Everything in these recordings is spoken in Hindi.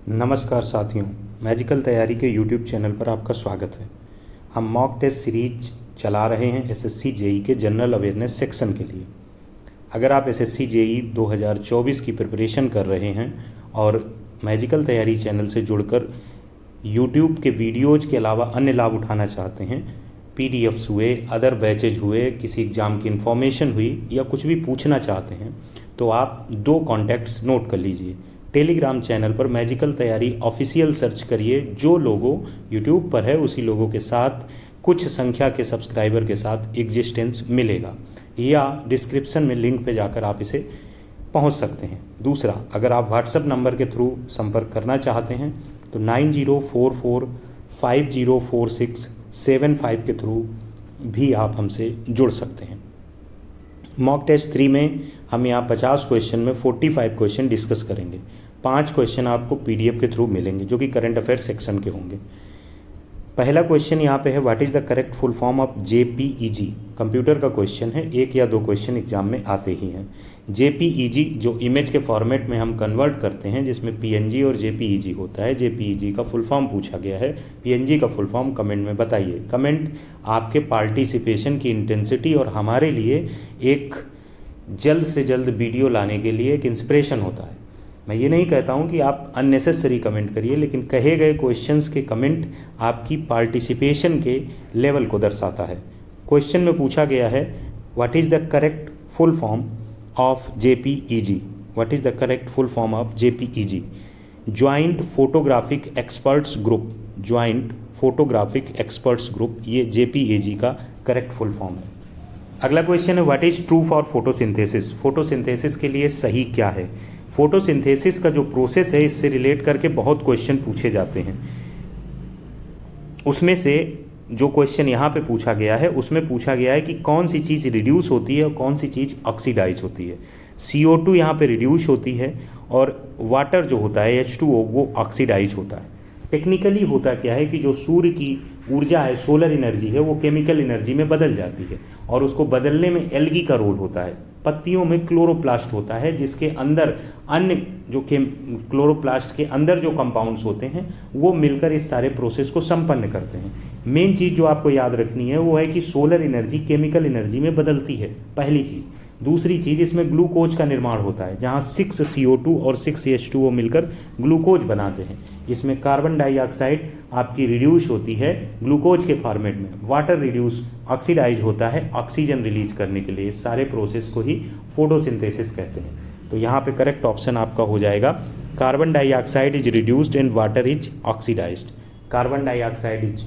नमस्कार साथियों, मैजिकल तैयारी के यूट्यूब चैनल पर आपका स्वागत है। हम मॉक टेस्ट सीरीज चला रहे हैं एसएससी जेई के जनरल अवेयरनेस सेक्शन के लिए। अगर आप एसएससी जेई 2024 की प्रिपरेशन कर रहे हैं और मैजिकल तैयारी चैनल से जुड़कर यूट्यूब के वीडियोज के अलावा अन्य लाभ उठाना चाहते हैं, पीडीएफ्स हुए, अदर बैचेज हुए, किसी एग्ज़ाम की इन्फॉर्मेशन हुई या कुछ भी पूछना चाहते हैं, तो आप दो कॉन्टैक्ट्स नोट कर लीजिए। टेलीग्राम चैनल पर मैजिकल तैयारी ऑफिशियल सर्च करिए। जो लोगो यूट्यूब पर है उसी लोगों के साथ कुछ संख्या के सब्सक्राइबर के साथ एग्जिस्टेंस मिलेगा, या डिस्क्रिप्शन में लिंक पे जाकर आप इसे पहुंच सकते हैं। दूसरा, अगर आप व्हाट्सएप नंबर के थ्रू संपर्क करना चाहते हैं तो 9044504675 के थ्रू भी आप हमसे जुड़ सकते हैं। मॉक टेस्ट 3 में हम यहाँ 50 क्वेश्चन में 45 क्वेश्चन डिस्कस करेंगे। 5 क्वेश्चन आपको पीडीएफ के थ्रू मिलेंगे जो कि करंट अफेयर सेक्शन के होंगे। पहला क्वेश्चन यहाँ पे है, what is the correct full form of JPEG. Computer का क्वेश्चन है, 1 या 2 क्वेश्चन एग्जाम में आते ही हैं। जेपीईजी जो इमेज के फॉर्मेट में हम कन्वर्ट करते हैं, जिसमें पीएनजी और जेपीईजी होता है। जेपीईजी का फुल फॉर्म पूछा गया है, पीएनजी का फुल फॉर्म कमेंट में बताइए। कमेंट आपके पार्टिसिपेशन की इंटेंसिटी और हमारे लिए एक जल्द से जल्द वीडियो लाने के लिए एक इंस्पिरेशन होता है। मैं ये नहीं कहता हूँ कि आप अननेसेसरी कमेंट करिए, लेकिन कहे गए क्वेश्चंस के कमेंट आपकी पार्टिसिपेशन के लेवल को दर्शाता है। क्वेश्चन में पूछा गया है, what is the correct full form of JPEG. What is the correct full form of JPEG. Joint photographic experts group. Joint photographic experts group, ये जेपीईजी का करेक्ट फुल फॉर्म है। अगला क्वेश्चन है, what is true for photosynthesis. Photosynthesis के लिए सही क्या है। फोटोसिंथेसिस का जो प्रोसेस है, इससे रिलेट करके बहुत क्वेश्चन पूछे जाते हैं। उसमें से जो क्वेश्चन यहाँ पे पूछा गया है, उसमें पूछा गया है कि कौन सी चीज़ रिड्यूस होती है और कौन सी चीज़ ऑक्सीडाइज होती है। CO2 यहाँ पे रिड्यूस होती है और वाटर जो होता है H2O वो ऑक्सीडाइज होता है। टेक्निकली होता क्या है कि जो सूर्य की ऊर्जा है, सोलर एनर्जी है, वो केमिकल एनर्जी में बदल जाती है और उसको बदलने में एल्गी का रोल होता है। पत्तियों में क्लोरोप्लास्ट होता है, जिसके अंदर अन्य जो क्लोरोप्लास्ट के अंदर जो कंपाउंड्स होते हैं वो मिलकर इस सारे प्रोसेस को संपन्न करते हैं। मेन चीज़ जो आपको याद रखनी है वो है कि सोलर एनर्जी केमिकल एनर्जी में बदलती है, पहली चीज़। दूसरी चीज़, इसमें ग्लूकोज का निर्माण होता है, जहाँ 6 CO2 और 6 H2O मिलकर ग्लूकोज बनाते हैं। इसमें कार्बन डाइऑक्साइड आपकी रिड्यूस होती है ग्लूकोज के फॉर्मेट में, वाटर रिड्यूस ऑक्सीडाइज होता है ऑक्सीजन रिलीज करने के लिए। इस सारे प्रोसेस को ही फोटोसिंथेसिस कहते हैं। तो यहाँ पे करेक्ट ऑप्शन आपका हो जाएगा, carbon dioxide is reduced and water is oxidized. Carbon dioxide is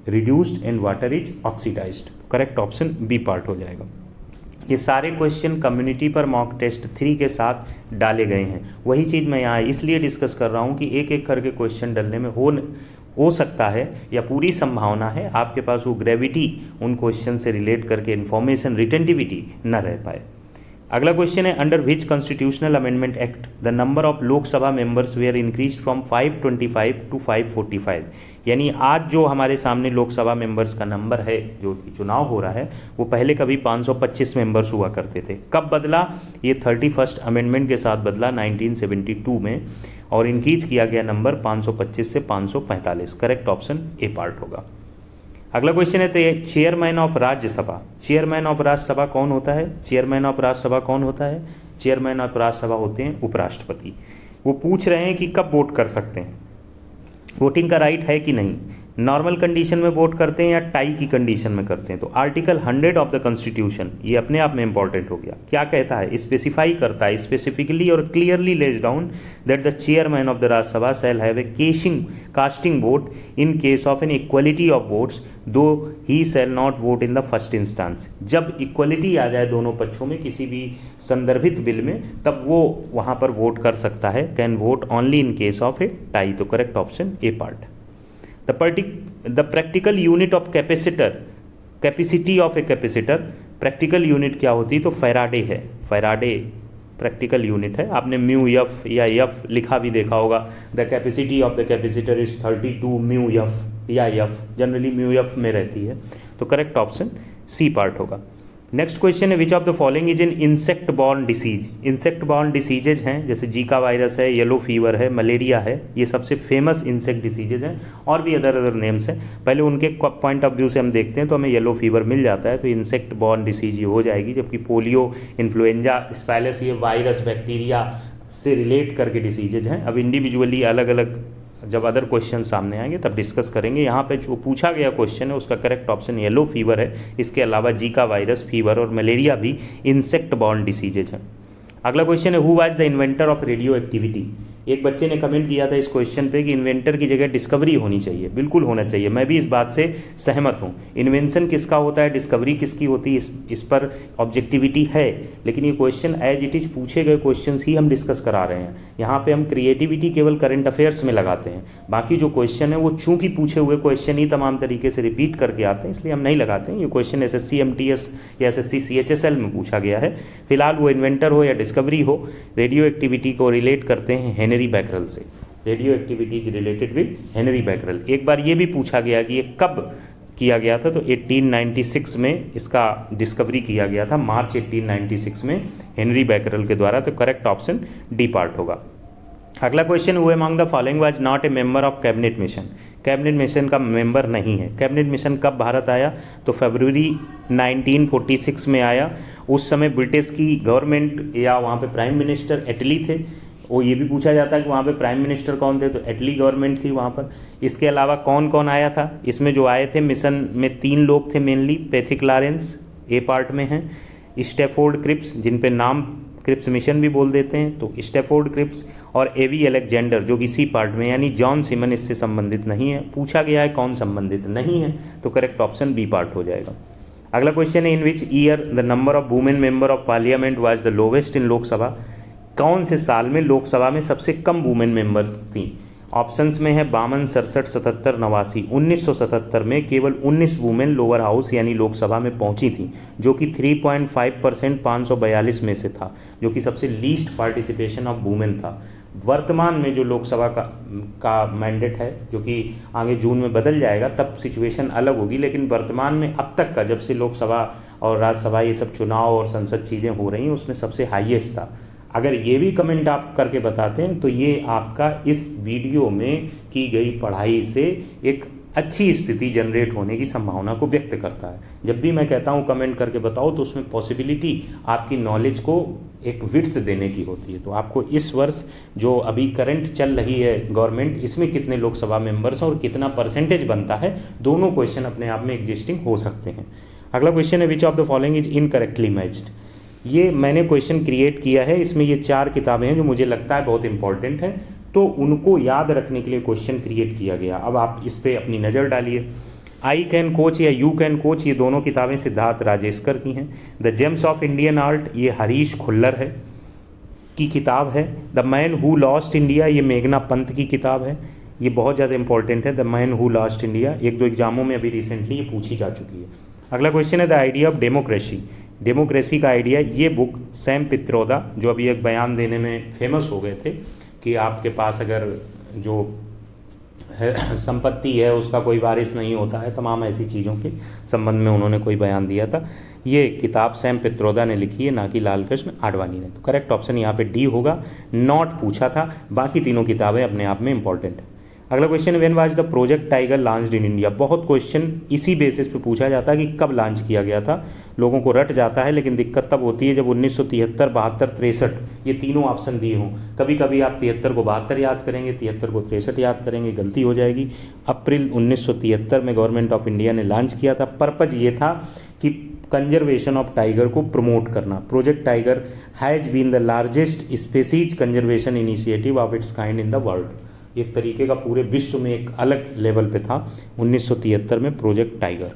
reduced and water is oxidized. Correct option B part हो जाएगा। ये सारे क्वेश्चन कम्युनिटी पर मॉक टेस्ट 3 के साथ डाले गए हैं। वही चीज़ मैं यहाँ इसलिए डिस्कस कर रहा हूँ कि एक एक करके क्वेश्चन डलने में हो सकता है या पूरी संभावना है आपके पास वो ग्रेविटी उन क्वेश्चन से रिलेट करके इन्फॉर्मेशन रिटेंटिविटी न रह पाए। अगला क्वेश्चन है, under which constitutional amendment act the number of Lok Sabha members were increase from 525 to 545। यानी आज जो हमारे सामने लोकसभा मेंबर्स का नंबर है, जो चुनाव हो रहा है, वो पहले कभी 525 मेंबर्स हुआ करते थे। कब बदला? ये 31st अमेंडमेंट के साथ बदला 1972 में, और इंक्रीज किया गया नंबर 525 से 545। करेक्ट ऑप्शन ए पार्ट होगा। अगला क्वेश्चन है, chairman of Rajya Sabha. Chairman of Rajya Sabha कौन होता है? चेयरमैन ऑफ राज्यसभा कौन होता है? चेयरमैन ऑफ राज्यसभा होते हैं उपराष्ट्रपति। वो पूछ रहे हैं कि कब वोट कर सकते हैं, वोटिंग का राइट है कि नहीं, नॉर्मल कंडीशन में वोट करते हैं या टाई की कंडीशन में करते हैं। तो आर्टिकल 100 ऑफ द कॉन्स्टिट्यूशन ये अपने आप में इंपॉर्टेंट हो गया। क्या कहता है? स्पेसिफाई करता है, स्पेसिफिकली और clearly lays down that the chairman of the Rajya Sabha shall have a casting vote in case of an equality of votes though he shall not vote in the first instance. जब इक्वलिटी आ जाए दोनों पक्षों में किसी भी संदर्भित बिल में, तब वो वहाँ पर वोट कर सकता है। Can vote only in case of a tie. तो correct option A part. The practical unit of capacitor, capacity of a capacitor, practical unit क्या होती है? तो फैराडे है। फैराडे प्रैक्टिकल यूनिट है। आपने म्यू एफ या एफ लिखा भी देखा होगा। The capacity of the capacitor is 32 mu F या एफ, जनरली म्यू एफ में रहती है। तो करेक्ट ऑप्शन सी पार्ट होगा। नेक्स्ट क्वेश्चन है विच of the following is in insect born disease. Insect born diseases हैं जैसे जीका वायरस है, येलो फीवर है, मलेरिया है, ये सबसे फेमस इंसेक्ट डिसीजेज हैं, और भी अदर नेम्स हैं। पहले उनके पॉइंट ऑफ व्यू से हम देखते हैं तो हमें येलो फीवर मिल जाता है, तो इंसेक्ट बॉर्न डिसीज ये हो जाएगी, जबकि पोलियो, इन्फ्लुएंजा, स्पाइलस ये वायरस बैक्टीरिया से रिलेट करके डिसीजेज हैं। अब इंडिविजुअली अलग अलग जब अदर क्वेश्चन सामने आएंगे तब डिस्कस करेंगे। यहाँ पे जो पूछा गया क्वेश्चन है उसका करेक्ट ऑप्शन येलो फीवर है। इसके अलावा जीका वायरस, फीवर और मलेरिया भी इंसेक्ट बॉर्न डिसीजेज हैं। अगला क्वेश्चन है who was the inventor of radio activity. एक बच्चे ने कमेंट किया था इस क्वेश्चन पे कि इन्वेंटर की जगह डिस्कवरी होनी चाहिए। बिल्कुल होना चाहिए, मैं भी इस बात से सहमत हूँ। इन्वेंशन किसका होता है, डिस्कवरी किसकी होती है, इस पर ऑब्जेक्टिविटी है, लेकिन ये क्वेश्चन एज इट इज पूछे गए क्वेश्चंस ही हम डिस्कस करा रहे हैं। यहाँ पे हम क्रिएटिविटी केवल करंट अफेयर्स में लगाते हैं, बाकी जो क्वेश्चन है वो चूंकि पूछे हुए क्वेश्चन ही तमाम तरीके से रिपीट करके आते हैं, इसलिए हम नहीं लगाते हैं। ये क्वेश्चन SSC MTS या SSC CHSL में पूछा गया है। फिलहाल वो इन्वेंटर हो या डिस्कवरी हो, रेडियो एक्टिविटी को रिलेट करते हैं हेनरी बैकरल से। Radio activity is related with Henry Becquerel. एक बार ये भी पूछा गया कि ये कब किया गया था, तो 1896 में इसका डिस्कवरी किया गया था, मार्च 1896 में हेनरी बैकरल के द्वारा। तो करेक्ट ऑप्शन डी पार्ट होगा। अगला क्वेश्चन हुए among the following was not a member of cabinet mission. Cabinet mission का मेंबर नहीं है। कैबिनेट मिशन कब भारत आया, तो फरवरी 1946 में आया। उस समय ब्रिटिश की गवर्नमेंट या वहाँ पे प्राइम मिनिस्टर एटली थे। वो ये भी पूछा जाता है कि वहाँ पे प्राइम मिनिस्टर कौन थे, तो एटली गवर्नमेंट थी वहाँ पर। इसके अलावा कौन कौन आया था, इसमें जो आए थे मिशन में 3 लोग थे मेनली। पैथिक लॉरेंस ए पार्ट में हैं, स्टैफोर्ड क्रिप्स जिन पे नाम क्रिप्स मिशन भी बोल देते हैं, तो स्टैफोर्ड क्रिप्स, और एवी अलेक्जेंडर जो कि सी पार्ट में, यानी जॉन सिमन इससे संबंधित नहीं है। पूछा गया है कौन संबंधित नहीं है, तो करेक्ट ऑप्शन बी पार्ट हो जाएगा। अगला क्वेश्चन है in which year the number of women member of parliament was the lowest in Lok Sabha. कौन से साल में लोकसभा में सबसे कम वुमेन मेंबर्स थी। ऑप्शंस में है 52, 67, 77, 89। 1977 में केवल 19 वुमेन लोअर हाउस यानी लोकसभा में पहुंची थी, जो कि 3.5% 542 में से था, जो कि सबसे लीस्ट पार्टिसिपेशन ऑफ वुमेन था। वर्तमान में जो लोकसभा का मैंडेट है, जो कि आगे जून में बदल जाएगा, तब सिचुएशन अलग होगी, लेकिन वर्तमान में अब तक का जब से लोकसभा और राज्यसभा ये सब चुनाव और संसद चीज़ें हो रही हैं, उसमें सबसे हाईएस्ट था। अगर ये भी कमेंट आप करके बताते हैं तो ये आपका इस वीडियो में की गई पढ़ाई से एक अच्छी स्थिति जनरेट होने की संभावना को व्यक्त करता है। जब भी मैं कहता हूँ कमेंट करके बताओ, तो उसमें पॉसिबिलिटी आपकी नॉलेज को एक विड्थ देने की होती है। तो आपको इस वर्ष जो अभी करंट चल रही है गवर्नमेंट, इसमें कितने लोकसभा मेंबर्स और कितना परसेंटेज बनता है, दोनों क्वेश्चन अपने आप में एग्जिस्टिंग हो सकते हैं। अगला क्वेश्चन है विच of the following is incorrectly matched. ये मैंने क्वेश्चन क्रिएट किया है, इसमें ये 4 किताबें हैं जो मुझे लगता है बहुत इंपॉर्टेंट हैं, तो उनको याद रखने के लिए क्वेश्चन क्रिएट किया गया। अब आप इस पे अपनी नज़र डालिए। आई कैन कोच या यू कैन कोच, ये दोनों किताबें सिद्धार्थ राजेस्कर की हैं। The James of Indian art, ये हरीश खुल्लर है की किताब है। The man who lost India, ये मेघना पंत की किताब है। ये बहुत ज़्यादा इंपॉर्टेंट है, the man who lost India. 1-2 एग्जामों में अभी रिसेंटली ये पूछी जा चुकी है। अगला क्वेश्चन है the idea of democracy. Democracy का आइडिया, ये बुक सैम पित्रोदा, जो अभी एक बयान देने में फेमस हो गए थे कि आपके पास अगर जो संपत्ति है उसका कोई वारिस नहीं होता है, तमाम ऐसी चीज़ों के संबंध में उन्होंने कोई बयान दिया था। ये किताब सैम पित्रोदा ने लिखी है, ना कि लालकृष्ण आडवाणी ने। तो करेक्ट ऑप्शन यहाँ पे डी होगा। नॉट पूछा था, बाकी तीनों किताबें अपने आप में इंपॉर्टेंट है। अगला question, when was the project tiger launched in India. बहुत क्वेश्चन इसी बेसिस पे पूछा जाता है कि कब लॉन्च किया गया था। लोगों को रट जाता है, लेकिन दिक्कत तब होती है जब 1973, 72, 63 ये तीनों ऑप्शन दिए हों। कभी कभी आप 73 को 72 याद करेंगे, 73 को 63 याद करेंगे, गलती हो जाएगी। अप्रैल 1973 में गवर्नमेंट ऑफ इंडिया ने लॉन्च किया था। पर्पज ये था कि कंजर्वेशन ऑफ टाइगर को प्रमोट करना। Project tiger has been the largest species conservation initiative of its kind in the world. एक तरीके का पूरे विश्व में एक अलग लेवल पे था 1973 में प्रोजेक्ट टाइगर।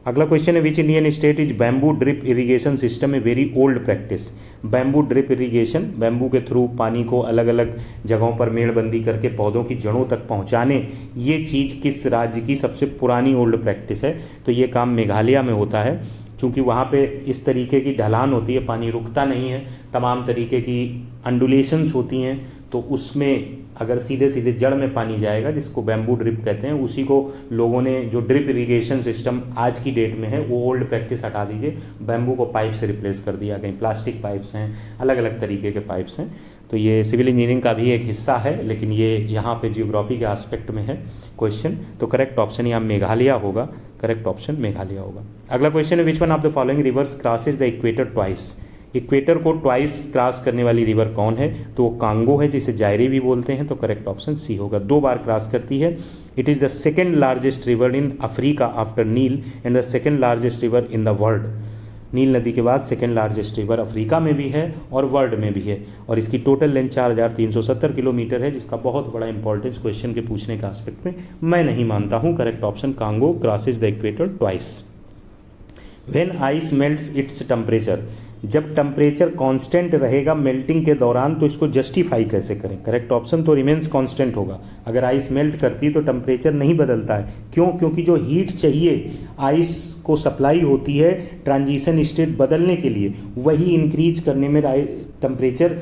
अगला क्वेश्चन है which Indian state is bamboo drip irrigation system a very old practice. Bamboo drip irrigation, bamboo के थ्रू पानी को अलग अलग जगहों पर मेड़बंदी करके पौधों की जड़ों तक पहुंचाने, ये चीज़ किस राज्य की सबसे पुरानी ओल्ड प्रैक्टिस है। तो ये काम मेघालय में होता है, क्योंकि वहाँ पे इस तरीके की ढलान होती है, पानी रुकता नहीं है, तमाम तरीके की अंडुलेशंस होती हैं, तो तो उसमें अगर सीधे सीधे जड़ में पानी जाएगा, जिसको बैम्बू ड्रिप कहते हैं, उसी को लोगों ने जो ड्रिप इरिगेशन सिस्टम आज की डेट में है वो ओल्ड प्रैक्टिस हटा दीजिए, बैम्बू को पाइप से रिप्लेस कर दिया। कहीं प्लास्टिक पाइप्स हैं, अलग अलग तरीके के पाइप्स हैं। तो ये सिविल इंजीनियरिंग का भी एक हिस्सा है, लेकिन ये यहाँ पे जियोग्राफी के आस्पेक्ट में है क्वेश्चन। तो करेक्ट ऑप्शन यहाँ मेघालय होगा, करेक्ट ऑप्शन मेघालय होगा। अगला क्वेश्चन है, which one of the following rivers crosses the equator twice. Equator को ट्वाइस क्रॉस करने वाली रिवर कौन है? तो वो कांगो है, जिसे जायरी भी बोलते हैं। तो करेक्ट ऑप्शन सी होगा, 2 बार क्रॉस करती है। It is the second largest river in Africa after Nile and the second largest river in the world. नील नदी के बाद सेकेंड लार्जेस्ट रिवर अफ्रीका में भी है और वर्ल्ड में भी है, और इसकी टोटल लेंथ 4370 किलोमीटर है, जिसका बहुत बड़ा इंपॉर्टेंस क्वेश्चन के पूछने का आस्पेक्ट में मैं नहीं मानता हूँ। Correct option Congo crosses the equator twice. When ice melts its temperature, जब टेम्परेचर कांस्टेंट रहेगा मेल्टिंग के दौरान, तो इसको जस्टिफाई कैसे करें? करेक्ट ऑप्शन तो रिमेंस कांस्टेंट होगा। अगर आइस मेल्ट करती तो टेम्परेचर नहीं बदलता है। क्यों? क्योंकि जो हीट चाहिए आइस को सप्लाई होती है ट्रांजिशन स्टेट बदलने के लिए, वही इंक्रीज करने में टेम्परेचर,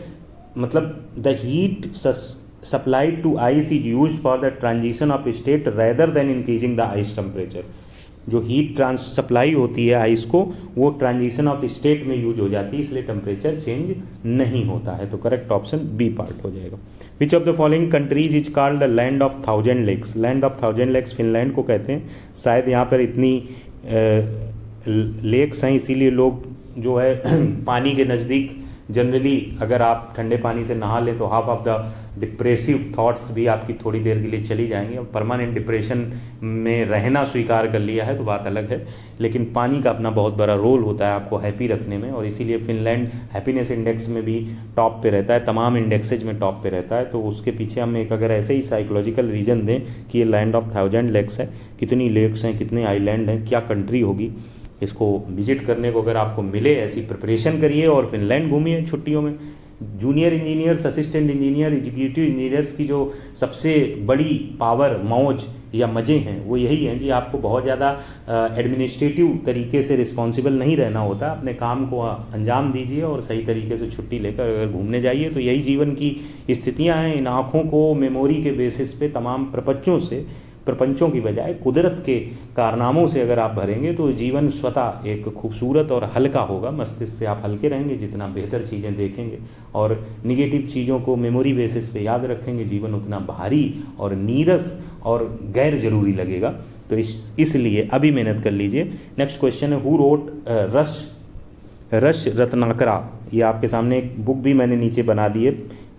मतलब the heat supplied to ice is used for the transition of state rather than increasing the ice temperature. जो हीट सप्लाई होती है आइस को, वो ट्रांजिशन ऑफ स्टेट में यूज हो जाती है, इसलिए टेम्परेचर चेंज नहीं होता है। तो करेक्ट ऑप्शन बी पार्ट हो जाएगा। Which of the following countries is called the land of 1000 lakes. Land of 1000 lakes Finland को कहते हैं। शायद यहाँ पर इतनी लेक्स हैं, इसीलिए लोग जो है पानी के नज़दीक, जनरली अगर आप ठंडे पानी से नहा लें तो half of the depressive thoughts भी आपकी थोड़ी देर के लिए चली जाएंगी। अब परमानेंट डिप्रेशन में रहना स्वीकार कर लिया है तो बात अलग है, लेकिन पानी का अपना बहुत बड़ा रोल होता है आपको हैप्पी रखने में, और इसीलिए फिनलैंड हैप्पीनेस इंडेक्स में भी टॉप पे रहता है, तमाम इंडेक्सेज में टॉप पे रहता है। तो उसके पीछे हम एक अगर ऐसे ही साइकोलॉजिकल रीजन दें कि ये लैंड ऑफ 1000 लेक्स है, कितनी लेक्स हैं, कितने आइलैंड हैं, क्या कंट्री होगी, इसको विजिट करने को अगर आपको मिले, ऐसी प्रिपरेशन करिए और फिनलैंड घूमिए छुट्टियों में। Junior engineers, assistant engineer, executive engineers की जो सबसे बड़ी पावर, मौज या मज़े हैं वो यही हैं कि आपको बहुत ज़्यादा एडमिनिस्ट्रेटिव तरीके से रिस्पॉन्सिबल नहीं रहना होता। अपने काम को अंजाम दीजिए और सही तरीके से छुट्टी लेकर अगर घूमने जाइए, तो यही जीवन की स्थितियाँ हैं। इन आँखों को मेमोरी के बेसिस पे तमाम प्रपंचों की बजाय कुदरत के कारनामों से अगर आप भरेंगे तो जीवन स्वतः एक खूबसूरत और हल्का होगा। मस्तिष्क से आप हल्के रहेंगे जितना बेहतर चीज़ें देखेंगे, और निगेटिव चीज़ों को मेमोरी बेसिस पे याद रखेंगे, जीवन उतना भारी और नीरस और गैर जरूरी लगेगा। तो इसलिए अभी मेहनत कर लीजिए। नेक्स्ट क्वेश्चन है, हु रोट रस रत्नाकरा। ये आपके सामने एक बुक भी मैंने नीचे बना दी है,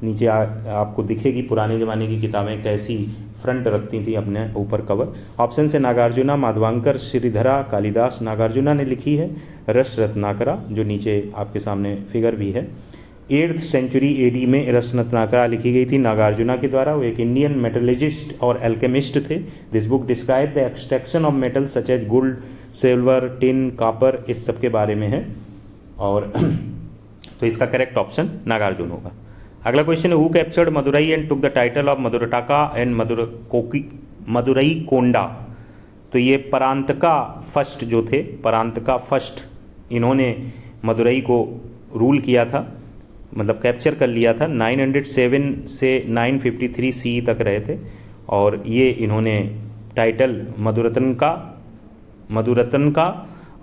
नीचे आपको दिखेगी पुराने ज़माने की किताबें कैसी फ्रंट रखती थी अपने ऊपर कवर। ऑप्शन से नागार्जुना, माधवांकर, श्रीधरा, कालिदास। नागार्जुना ने लिखी है रस रत्नाकरा, जो नीचे आपके सामने फिगर भी है। 8th सेंचुरी एडी में रस रत्नाकरा लिखी गई थी नागार्जुना के द्वारा। वो एक इंडियन मेटलर्जिस्ट और एल्केमिस्ट थे। This book describe the extraction of metal such as gold, silver, tin, copper, इस सब के बारे में है। और तो इसका करेक्ट ऑप्शन नागार्जुन होगा। अगला क्वेश्चन है, who captured Madurai and took the title of Madhurantaka and Madurai Konda. तो ये परांतका फर्स्ट जो थे, परांतका फर्स्ट, इन्होंने मदुरई को रूल किया था, मतलब कैप्चर कर लिया था। 907 से 953 सी तक रहे थे, और ये इन्होंने टाइटल मधुरतन का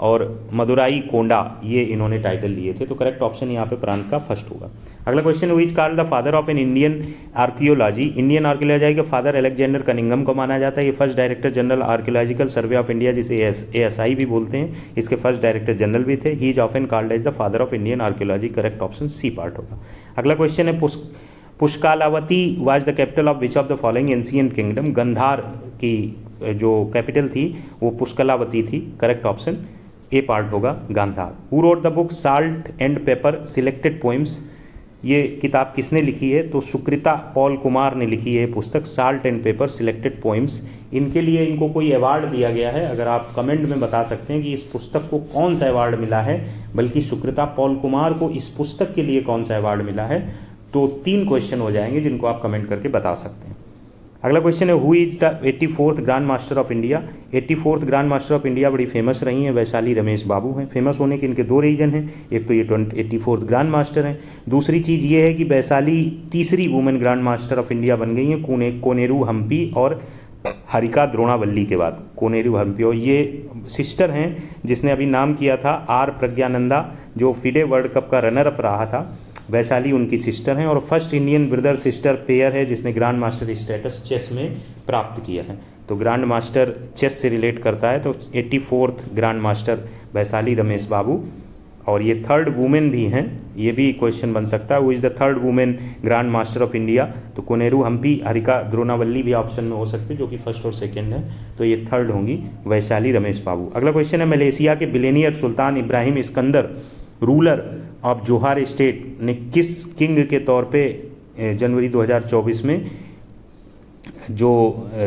और मदुराई कोंडा, ये इन्होंने टाइटल लिए थे। तो करेक्ट ऑप्शन यहाँ पे प्रांत का फर्स्ट होगा। अगला question, who is called the father of an Indian archaeology. Indian archaeology के फादर अलेक्जेंडर कनिंगम को माना जाता है। ये first director general archaeological survey of India, जिसे ASI भी बोलते हैं, इसके फर्स्ट डायरेक्टर जनरल भी थे। He is often called as the father of Indian archaeology. Correct option C part होगा। अगला क्वेश्चन है, Pushkalavati was the capital of which of the following ancient kingdom. Gandhara की जो कैपिटल थी वो पुष्कलावती थी। करेक्ट ऑप्शन ए पार्ट होगा Gandhar. Who wrote the book salt and pepper selected poems. ये किताब किसने लिखी है? तो सुकृता पॉल कुमार ने लिखी है पुस्तक salt and pepper selected poems. इनके लिए इनको कोई अवार्ड दिया गया है, अगर आप कमेंट में बता सकते हैं कि इस पुस्तक को कौन सा अवार्ड मिला है, बल्कि सुकृता पॉल कुमार को इस पुस्तक के लिए कौन सा अवार्ड मिला है, तो 3 क्वेश्चन हो जाएंगे जिनको आप कमेंट करके बता सकते हैं। अगला क्वेश्चन है who is the 84th grand master of India. 84th grand master of India बड़ी फेमस रही हैं, वैशाली रमेश बाबू हैं। फेमस होने के इनके दो रीजन हैं, एक तो ये 84th ग्रैंड मास्टर हैं, दूसरी चीज़ ये है कि वैशाली तीसरी women grand master of India बन गई हैं कोनेरू हम्पी और हरिका द्रोणावल्ली के बाद। कोनेरू हम्पी और ये सिस्टर हैं जिसने अभी नाम किया था आर प्रज्ञानंदा, जो फिडे वर्ल्ड कप का रनर अप रहा था। वैशाली उनकी सिस्टर हैं और first Indian brother sister pair है जिसने ग्रैंड मास्टर स्टेटस चेस में प्राप्त किया है। तो ग्रैंड मास्टर चेस से रिलेट करता है, तो 84th grand master Vaishali Ramesh Babu. और ये थर्ड वुमेन भी हैं, ये भी क्वेश्चन बन सकता है, वो is the third women grand master of India. तो कोनेरू हम्पी, हरिका द्रोणावल्ली भी ऑप्शन में हो सकते जो कि फर्स्ट और सेकंड है, तो ये थर्ड होंगी वैशाली रमेश बाबू। अगला क्वेश्चन है मलेशिया के billionaire Sultan Ibrahim Iskander ruler of जोहार स्टेट ने किस किंग के तौर पे जनवरी 2024 में जो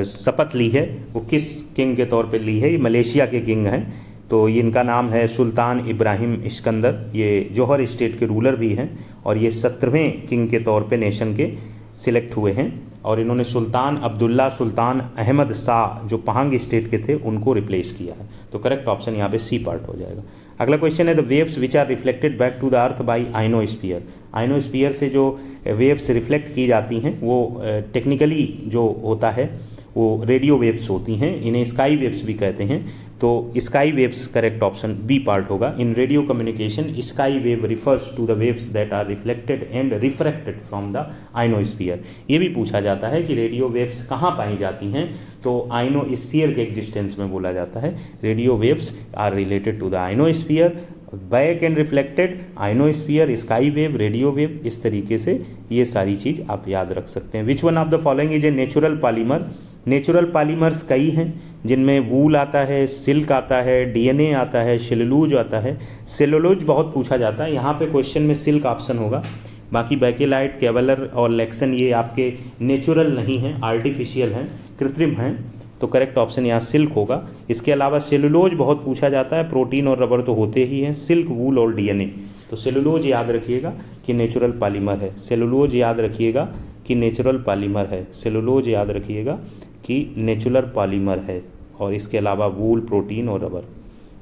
शपथ ली है वो किस किंग के तौर पे ली है। ये मलेशिया के किंग हैं, तो ये इनका नाम है सुल्तान इब्राहिम इस्कंदर। ये जौहर स्टेट के रूलर भी हैं और ये 17वें किंग के तौर पे नेशन के सिलेक्ट हुए हैं और इन्होंने सुल्तान अब्दुल्ला सुल्तान अहमद शाह जो पहांग स्टेट के थे उनको रिप्लेस किया है। तो करेक्ट ऑप्शन यहाँ पे सी पार्ट हो जाएगा। अगला क्वेश्चन है the waves which are reflected back to the earth by ionosphere. Ionosphere से जो वेव्स रिफ्लेक्ट की जाती हैं वो टेक्निकली जो होता है वो रेडियो वेव्स होती हैं, इन्हें स्काई वेव्स भी कहते हैं। तो sky waves correct option B part होगा। In radio communication sky wave refers to the waves that are reflected and refracted from the ionosphere. ये भी पूछा जाता है कि रेडियो वेव्स कहाँ पाई जाती हैं, तो आइनोस्फीयर के एग्जिस्टेंस में बोला जाता है। Radio waves are related to the ionosphere, back and reflected, ionosphere, sky wave, radio wave, इस तरीके से ये सारी चीज़ आप याद रख सकते हैं। Which one of the following is a natural polymer. Natural polymers कई हैं जिनमें वूल आता है, सिल्क आता है, डीएनए आता है, सेलुलोज आता है। सेलुलोज बहुत पूछा जाता है, यहाँ पे क्वेश्चन में सिल्क ऑप्शन होगा। बाकी बैकेलाइट, केवलर और लेक्सन ये आपके नेचुरल नहीं हैं, आर्टिफिशियल हैं, कृत्रिम हैं, तो करेक्ट ऑप्शन यहाँ सिल्क होगा। इसके अलावा सेलुलोज बहुत पूछा जाता है, प्रोटीन और रबर तो होते ही हैं, सिल्क, वूल और डीएनए। तो सेलुलोज याद रखिएगा कि नेचुरल पॉलीमर है, सेलुलोज याद रखिएगा कि नेचुरल पॉलीमर है, सेलुलोज याद रखिएगा कि नेचुरल पॉलीमर है, और इसके अलावा वूल, प्रोटीन और रबर।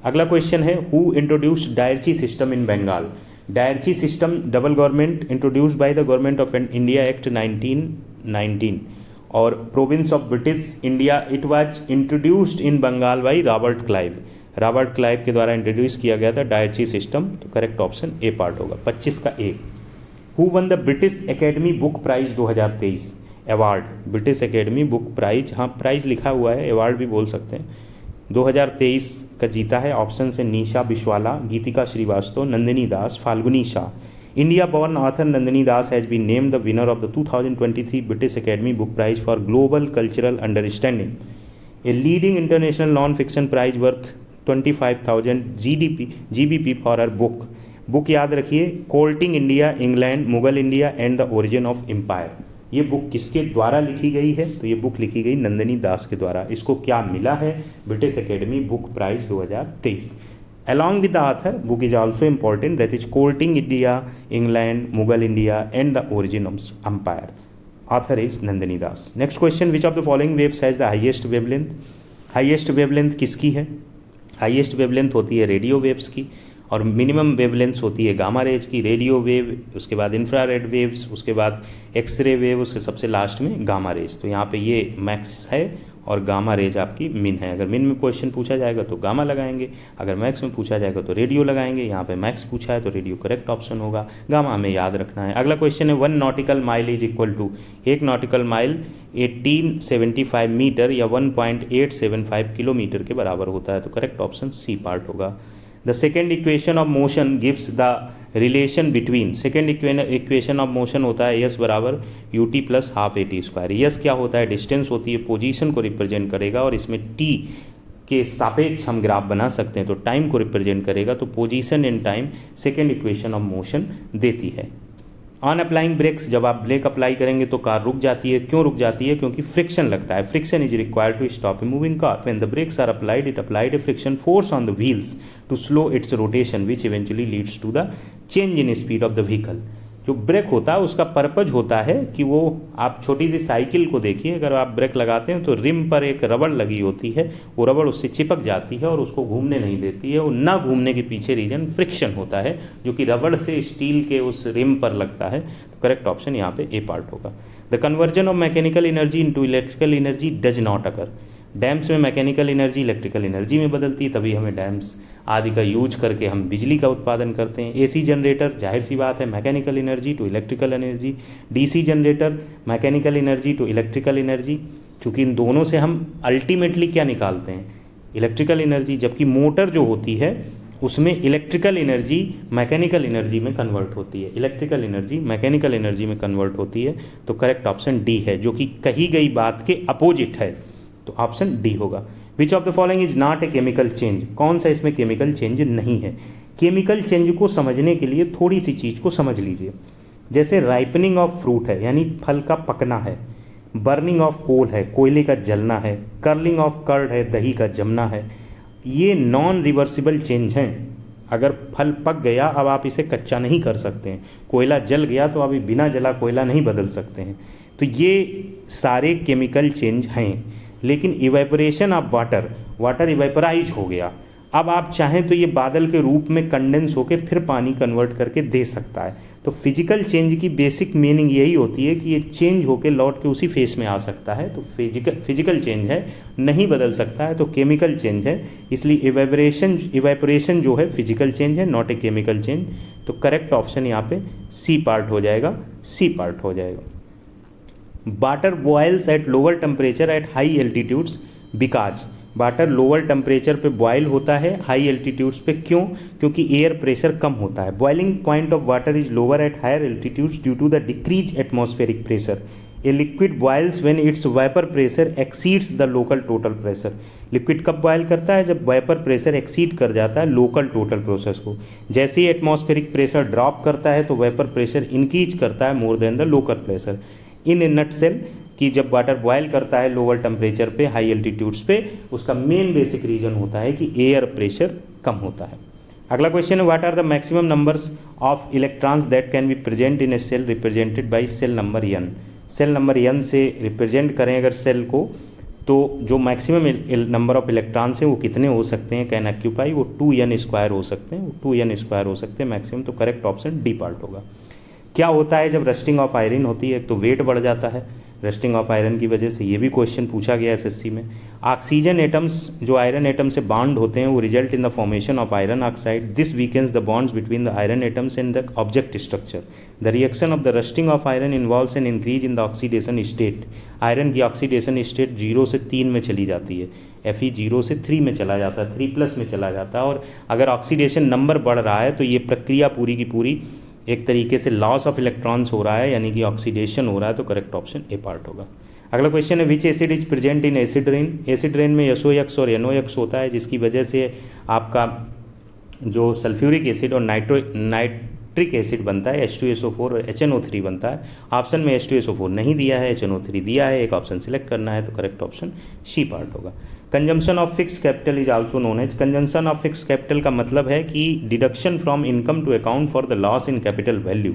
अगला क्वेश्चन है who introduced dyarchy system in Bengal. Dyarchy system double government introduced by the government of India act 1919 और province of British India it was introduced in Bengal by Robert Clive. Robert Clive के द्वारा इंट्रोड्यूस किया गया था डायरची सिस्टम। तो करेक्ट ऑप्शन ए पार्ट होगा। 25 का A. Who won the British academy book prize 2023 award. British academy book prize, हाँ प्राइज लिखा हुआ है, अवार्ड भी बोल सकते हैं, 2023 का जीता है। ऑप्शन से Nisha Bishwala, Geetika Srivastava, Nandini Das, Falguni Shah. India born author Nandini Das has been named the winner of the 2023 British academy book prize for global cultural understanding, a leading international non fiction prize worth 25,000 GBP for her book. Book याद रखिए, courting India, England, Mughal India and the origin of empire. ये बुक किसके द्वारा लिखी गई है, तो ये बुक लिखी गई नंदिनी दास के द्वारा। इसको क्या मिला है, British academy book prize 2023। Along with the author book is also important, that is courting India, England, Mughal India and the origin of empire. Author is Nandini Das. Next question, which of the following waves has the highest wavelength. Highest wavelength किसकी है, हाईएस्ट वेवलेंथ होती है रेडियो वेव्स की, और मिनिमम वेवलेंथ होती है गामा रेज की। रेडियो वेव, उसके बाद इंफ्रारेड वेव्स, उसके बाद एक्सरे वेव, उसके सबसे लास्ट में गामा रेज। तो यहाँ पे ये मैक्स है और गामा रेज आपकी मिन है। अगर मिन में क्वेश्चन पूछा जाएगा तो गामा लगाएंगे, अगर मैक्स में पूछा जाएगा तो रेडियो लगाएंगे। यहाँ पे मैक्स पूछा है तो रेडियो करेक्ट ऑप्शन होगा, गामा हमें याद रखना है। अगला क्वेश्चन है 1 nautical mile is equal to, 1 nautical mile 1875 metre या 1.875 किलोमीटर के बराबर होता है। तो करेक्ट ऑप्शन सी पार्ट होगा। The second equation of motion gives the relation between, second equation of motion होता है s बराबर ut plus half at square. s क्या होता है, डिस्टेंस होती है, पोजीशन को रिप्रेजेंट करेगा, और इसमें t के सापेक्ष हम ग्राफ बना सकते हैं, तो टाइम को रिप्रेजेंट करेगा। तो position in time second equation of motion देती है। ऑन अप्लाइंग ब्रेक्स, जब आप ब्रेक अप्लाई करेंगे तो कार रुक जाती है। क्यों रुक जाती है, क्योंकि फ्रिक्शन लगता है। Friction is required to stop a moving car. When the brakes are applied, it applied a friction force on the wheels to slow its rotation which eventually leads to the change in speed of the vehicle. जो ब्रेक होता है उसका पर्पज होता है कि वो, आप छोटी सी साइकिल को देखिए, अगर आप ब्रेक लगाते हैं तो रिम पर एक रबड़ लगी होती है, वो रबड़ उससे चिपक जाती है और उसको घूमने नहीं देती है। वो ना घूमने के पीछे रीजन फ्रिक्शन होता है जो कि रबड़ से स्टील के उस रिम पर लगता है। तो करेक्ट ऑप्शन यहाँ पे ए पार्ट होगा। The conversion of mechanical energy into electrical energy does not occur. Dams में मैकेनिकल एनर्जी इलेक्ट्रिकल एनर्जी में बदलती है, तभी हमें डैम्स आदि का यूज करके हम बिजली का उत्पादन करते हैं। एसी जनरेटर, जाहिर सी बात है, mechanical energy to electrical energy. DC generator, mechanical energy to electrical energy. चूँकि इन दोनों से हम अल्टीमेटली क्या निकालते हैं, इलेक्ट्रिकल एनर्जी, जबकि मोटर जो होती है उसमें इलेक्ट्रिकल एनर्जी मैकेनिकल एनर्जी में कन्वर्ट होती है, इलेक्ट्रिकल एनर्जी मैकेनिकल एनर्जी में कन्वर्ट होती है। तो करेक्ट ऑप्शन डी है, जो कि कही गई बात के अपोजिट है, तो ऑप्शन डी होगा। विच of the following is not a chemical change, कौन सा इसमें केमिकल चेंज नहीं है। केमिकल चेंज को समझने के लिए थोड़ी सी चीज़ को समझ लीजिए, जैसे राइपनिंग ऑफ फ्रूट है यानी फल का पकना है, बर्निंग ऑफ कोल है कोयले का जलना है, कर्लिंग ऑफ कर्ड है दही का जमना है। ये नॉन रिवर्सिबल चेंज हैं। अगर फल पक गया, अब आप इसे कच्चा नहीं कर सकते हैं, कोयला जल गया तो अभी बिना जला कोयला नहीं बदल सकते हैं। तो ये सारे केमिकल चेंज हैं। लेकिन इवेपोरेशन ऑफ वाटर, वाटर इवेपोराइज हो गया, अब आप चाहें तो ये बादल के रूप में कंडेंस होकर फिर पानी कन्वर्ट करके दे सकता है। तो फिजिकल चेंज की बेसिक मीनिंग यही होती है कि ये चेंज होकर लौट के उसी फेस में आ सकता है। तो फिजिकल चेंज है, नहीं बदल सकता है, तो केमिकल चेंज है। इसलिए इवेपोरेशन जो है फिजिकल चेंज है, नॉट ए केमिकल चेंज। तो करेक्ट ऑप्शन यहाँ पे सी पार्ट हो जाएगा, सी पार्ट हो जाएगा। Water boils at lower temperature at high altitudes because, water lower temperature पे बॉयल होता है हाई एल्टीट्यूड्स पे, क्यों? क्योंकि एयर प्रेशर कम होता है। Boiling point of water is lower at higher altitudes due to the decrease atmospheric pressure. A liquid boils when its vapour pressure exceeds the local total pressure. Liquid कब बॉयल करता है? जब वेपर प्रेशर एक्सीड कर जाता है लोकल टोटल प्रोसेस को। जैसे ही एटमॉस्फेरिक प्रेशर ड्रॉप करता है तो वेपर प्रेशर इंक्रीज करता है more than the local pressure. In a nutshell कि जब वाटर बॉयल करता है लोअर टेम्परेचर पे हाई एल्टीट्यूड्स पे, उसका मेन बेसिक रीजन होता है कि एयर प्रेशर कम होता है। अगला क्वेश्चन है, what are the maximum numbers of electrons that can be present in a shell represented by shell number n। Shell number n से रिप्रेजेंट करें अगर सेल को, तो जो मैक्सिमम नंबर ऑफ इलेक्ट्रॉन्स हैं वो कितने हो सकते हैं कैन ऑक्यूपाई, वो 2n² हो सकते हैं, वो 2n² हो सकते हैं मैक्सिमम। तो करेक्ट ऑप्शन डी पार्ट होगा। क्या होता है जब रस्टिंग ऑफ आयरन होती है? तो वेट बढ़ जाता है रस्टिंग ऑफ आयरन की वजह से। ये भी क्वेश्चन पूछा गया एसएससी में। ऑक्सीजन एटम्स जो आयरन एटम से बॉन्ड होते हैं वो result in the formation of iron oxide. This weakens the bonds between the iron atoms and the object structure. The reaction of the rusting of iron involves an increase in the oxidation state. Iron की ऑक्सीडेशन स्टेट 0 से 3 में चली जाती है, Fe 0 से 3 में चला जाता है, 3+ में चला जाता है। और अगर ऑक्सीडेशन नंबर बढ़ रहा है तो ये प्रक्रिया पूरी की पूरी एक तरीके से लॉस ऑफ इलेक्ट्रॉन्स हो रहा है, यानी कि ऑक्सीडेशन हो रहा है। तो करेक्ट ऑप्शन ए पार्ट होगा। अगला क्वेश्चन है, विच acid is present in acid rain. Acid rain में SOX और NOX होता है, जिसकी वजह से आपका जो सल्फ्यूरिक एसिड और नाइट्रिक एसिड बनता है H2SO4 और HNO3 बनता है। ऑप्शन में H2SO4 नहीं दिया है, HNO3 दिया है, एक ऑप्शन सिलेक्ट करना है। तो करेक्ट ऑप्शन सी पार्ट होगा। Consumption of fix capital is also known as. Consumption of fix capital का मतलब है कि deduction from income to account for the loss in capital value.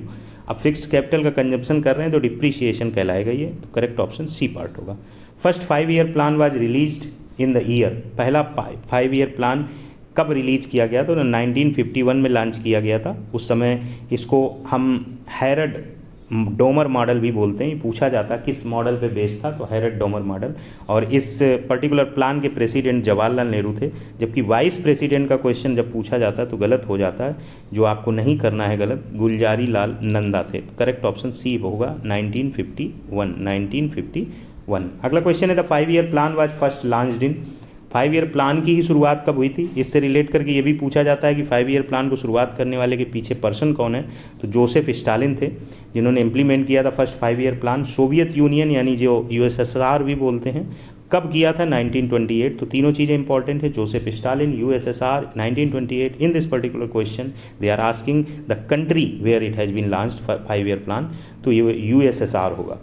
अब फिक्स कैपिटल का कंजम्पशन कर रहे हैं तो डिप्रिसिएशन कहलाएगा ये। तो करेक्ट ऑप्शन सी पार्ट होगा। First 5-year plan was released in the year. पहला 5-year प्लान कब रिलीज किया गया? तो 1951 में लॉन्च किया गया था। उस समय इसको हम हैरड डोमर मॉडल भी बोलते हैं। पूछा जाता किस मॉडल पे बेस्ड था, तो हैरड डोमर मॉडल। और इस पर्टिकुलर प्लान के प्रेसिडेंट जवाहरलाल नेहरू थे। जबकि वाइस प्रेसिडेंट का क्वेश्चन जब पूछा जाता है तो गलत हो जाता है, जो आपको नहीं करना है गलत, गुलजारी लाल नंदा थे। तो करेक्ट ऑप्शन सी होगा 1951। अगला क्वेश्चन है, the 5-year plan was first launched in. 5-year plan की ही शुरुआत कब हुई थी? इससे रिलेट करके ये भी पूछा जाता है कि 5-year प्लान को शुरुआत करने वाले के पीछे पर्सन कौन है? तो जोसेफ स्टालिन थे, जिन्होंने इंप्लीमेंट किया था first 5-year plan. Soviet union यानी जो USSR भी बोलते हैं, कब किया था? 1928। तो तीनों चीज़ें इंपॉर्टेंट है, Joseph Stalin, USSR, 1928। In this particular question they are asking the country where it has been launched 5-year plan, तो ये USSR होगा।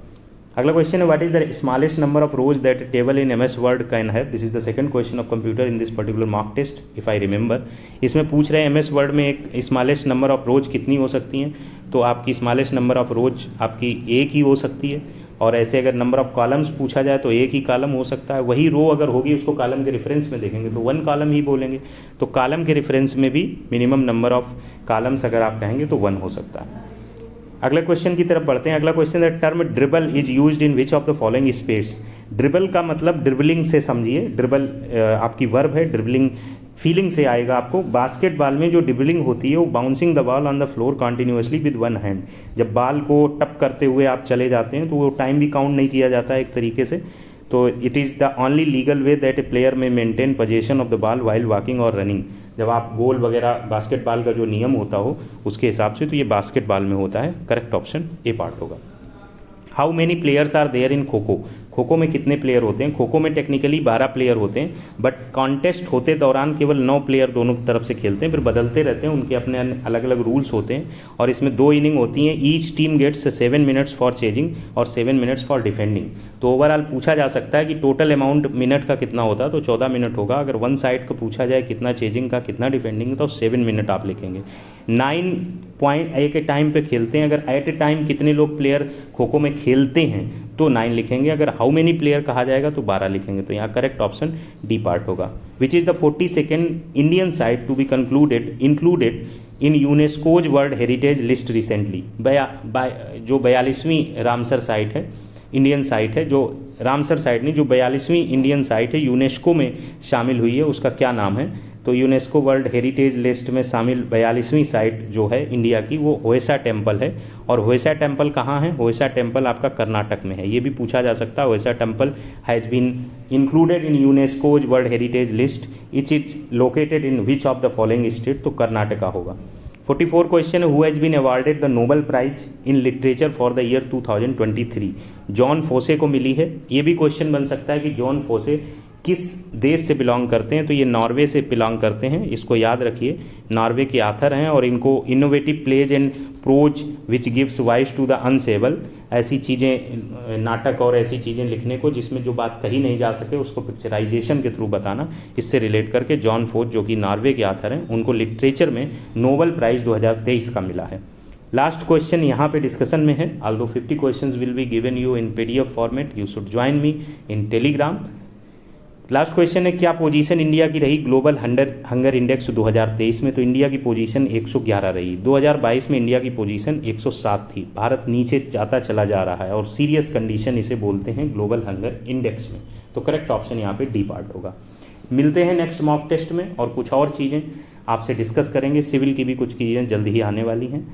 अगला क्वेश्चन है what is the smallest number of rows that table in MS word can have. This is the second question of computer in this particular mock test if I remember. इसमें पूछ रहे हैं MS वर्ड में एक स्मॉलेस्ट नंबर ऑफ रोज कितनी हो सकती हैं, तो आपकी स्मॉलेस्ट नंबर ऑफ रोज आपकी एक ही हो सकती है, और ऐसे अगर नंबर ऑफ कॉलम्स पूछा जाए तो एक ही कॉलम हो सकता है। वही रो अगर होगी उसको कॉलम के रेफरेंस में देखेंगे तो 1 कॉलम ही बोलेंगे, तो कॉलम के रेफरेंस में भी मिनिमम नंबर ऑफ कॉलम्स अगर आप कहेंगे तो 1 हो सकता है। अगले क्वेश्चन की तरफ बढ़ते हैं। अगला क्वेश्चन है term dribble is used in which of the following space. Dribble का मतलब ड्रिबलिंग से समझिए, ड्रिबल आपकी वर्ब है, ड्रिबलिंग फीलिंग से आएगा आपको। बास्केटबॉल में जो ड्रिबलिंग होती है वो bouncing the ball on the floor continuously with one hand. जब बॉल को टप करते हुए आप चले जाते हैं तो वो टाइम भी काउंट नहीं किया जाता है एक तरीके से। तो it is the only legal way that a player may maintain position of the ball while walking और रनिंग। जब आप गोल वगैरह बास्केटबॉल का जो नियम होता हो उसके हिसाब से, तो ये बास्केटबॉल में होता है। करेक्ट ऑप्शन ए पार्ट होगा। How many players are there in Kho Kho. Kho खो में कितने प्लेयर होते हैं? खो खो में टेक्निकली 12 प्लेयर होते हैं, बट कॉन्टेस्ट होते दौरान केवल 9 प्लेयर दोनों तरफ से खेलते हैं, फिर बदलते रहते हैं, उनके अपने अलग अलग रूल्स होते हैं। और इसमें 2 इनिंग होती हैं। Each team gets 7 minutes for chasing और 7 मिनट्स फॉर डिफेंडिंग। तो ओवरऑल पूछा जा सकता है कि टोटल अमाउंट मिनट का कितना होता है, तो 14 मिनट होगा। अगर वन साइड का पूछा जाए कितना चेजिंग का कितना डिफेंडिंग, तो 7 मिनट आप लिखेंगे। 9 पॉइंट एक टाइम पे खेलते हैं। अगर एट ए टाइम कितने लोग प्लेयर खो खो में खेलते हैं तो 9 लिखेंगे। अगर हाउ मेनी प्लेयर कहा जाएगा तो 12 लिखेंगे। तो यहाँ करेक्ट ऑप्शन डी पार्ट होगा। Which is the 42nd Indian site to be included in UNESCO's world heritage list recently. जो 42वीं रामसर साइट है, इंडियन साइट है, जो रामसर साइट नहीं, जो 42वीं इंडियन साइट है यूनेस्को में शामिल हुई है, उसका क्या नाम है? तो यूनेस्को वर्ल्ड हेरिटेज लिस्ट में शामिल 42वीं साइट जो है इंडिया की वो होयसा टेम्पल है। और होयसा टेम्पल कहाँ है? होयसा टेम्पल आपका कर्नाटक में है। ये भी पूछा जा सकता है। Hoysala temple has been included in UNESCO's world heritage list. It is located in which of the following state? तो कर्नाटका होगा। 44 क्वेश्चन है who has been awarded the Nobel prize in literature for the year 2023। Jon Fosse को मिली है। ये भी क्वेश्चन बन सकता है कि जॉन फोसे किस देश से बिलोंग करते हैं, तो ये नॉर्वे से बिलोंग करते हैं। इसको याद रखिए, नॉर्वे के आथर हैं। और इनको innovative plays and prose which gives voice to the unsayable, ऐसी चीज़ें, नाटक और ऐसी चीज़ें लिखने को जिसमें जो बात कही नहीं जा सके उसको पिक्चराइजेशन के थ्रू बताना, इससे रिलेट करके जॉन फोस जो कि नॉर्वे के आथर हैं उनको लिटरेचर में नोबेल प्राइज़ 2023 का मिला है। लास्ट क्वेश्चन यहाँ पे डिस्कशन में है। Although 50 questions will be given you in PDF format, you should join me in Telegram. Last question है क्या पोजीशन इंडिया की रही ग्लोबल हंगर इंडेक्स 2023 में? तो इंडिया की पोजीशन 111 रही। 2022 में इंडिया की पोजीशन 107 थी। भारत नीचे जाता चला जा रहा है और सीरियस कंडीशन इसे बोलते हैं ग्लोबल हंगर इंडेक्स में। तो करेक्ट ऑप्शन यहाँ पे डी पार्ट होगा। मिलते हैं नेक्स्ट मॉक टेस्ट में और कुछ और चीज़ें आपसे डिस्कस करेंगे। सिविल की भी कुछ चीज़ें जल्दी ही आने वाली हैं।